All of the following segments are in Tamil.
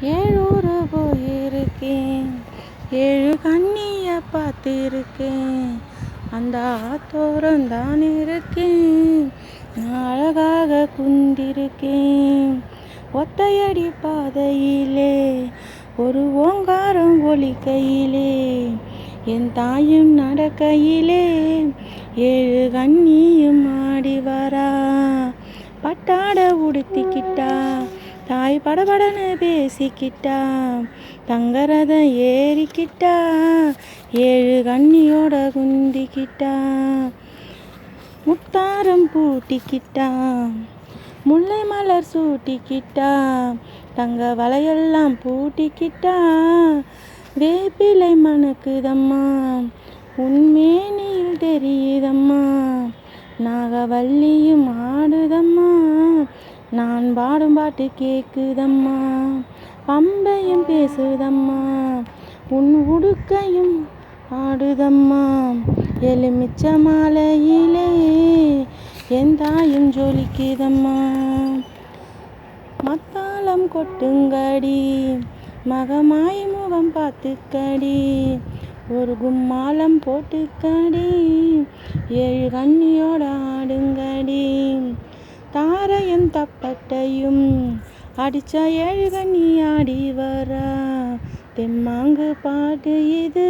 ஏழூர் போயிருக்கேன், 7 கண்ணிய பார்த்திருக்கேன். அந்த ஆத்தோரந்தான் இருக்கேன், நான் அழகாக குந்திருக்கேன். ஒத்தையடி பாதையிலே ஒரு ஓங்காரம் ஒலிக்கையிலே, என் தாயும் நடக்கையிலே 7 கண்ணியும் ஆடி வரா. பட்டாட உடுத்திக்கிட்டா, தாய் படபடன்னு பேசிக்கிட்டா, தங்கரதம் ஏறிக்கிட்டா, 7 கண்ணியோட குந்திக்கிட்டா. முத்தாரம் பூட்டிக்கிட்டா, முல்லை மலர் சூட்டிக்கிட்டா, தங்க வலையெல்லாம் பூட்டிக்கிட்டா. வேப்பிலை மணக்குதம்மா, உன்மேனியில் தெரியுதம்மா, நாகவல்லியும் ஆடுதம்மா, நான் பாடும் பாட்டு கேக்குதம்மா. பம்பையும் பேசுதம்மா, உன் உடுக்கையும் ஆடுதம்மா. எலுமிச்ச மாலையிலே என் தாயும் ஜொலிக்குதம்மா. மத்தாளம் கொட்டுங்கடி, மகமாய் முகம் பார்த்துக்கடி, ஒரு கும்மாளம் போட்டுக்கடி, 7 கண்ணியோட ஆடுங்கடி. தாரையும் தப்பட்டையும் அடிச்ச 7 கண்ணி ஆடி வரா. தெம்மாங்கு பாட்டு இது,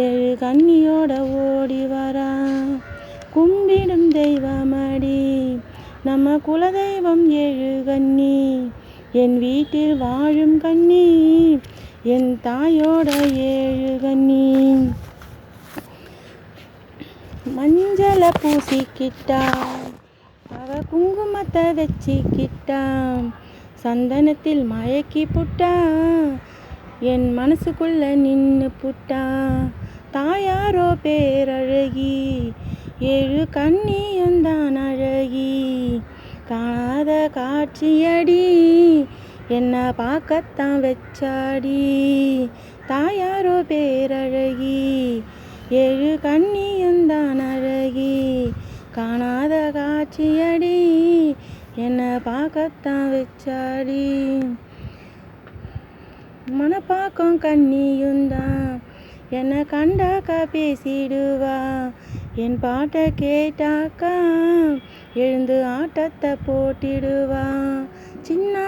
7 கண்ணியோட ஓடி வரா. கும்பிடும் தெய்வமடி, நம்ம குலதெய்வம் 7 கண்ணி, என் வீட்டில் வாழும் கண்ணி, என் தாயோட 7 கண்ணி. மஞ்சள பூசிக்கிட்டா, அவ குங்குமத்தை வச்சிக்கிட்டா, சந்தனத்தில் மயக்கி புட்டா, என் மனசுக்குள்ள நின்னு புட்டா. தாயாரோ பேரழகி, 7 கண்ணியுந்தான் அழகி, காணாத காட்சியடி, என்ன பார்க்கத்தான் வச்சாடி. தாயாரோ பேரழகி, 7 கண்ணியுந்தான் அழகி, காணாத காட்சியடி, என்ன பார்க்கத்தான் வச்சாடி. மனப்பாக்கம் கண்ணியுந்தான், என்னை கண்டாக்கா பேசிடுவா, என் பாட்டை கேட்டாக்கா எழுந்து ஆட்டத்தை போட்டிடுவா. சின்ன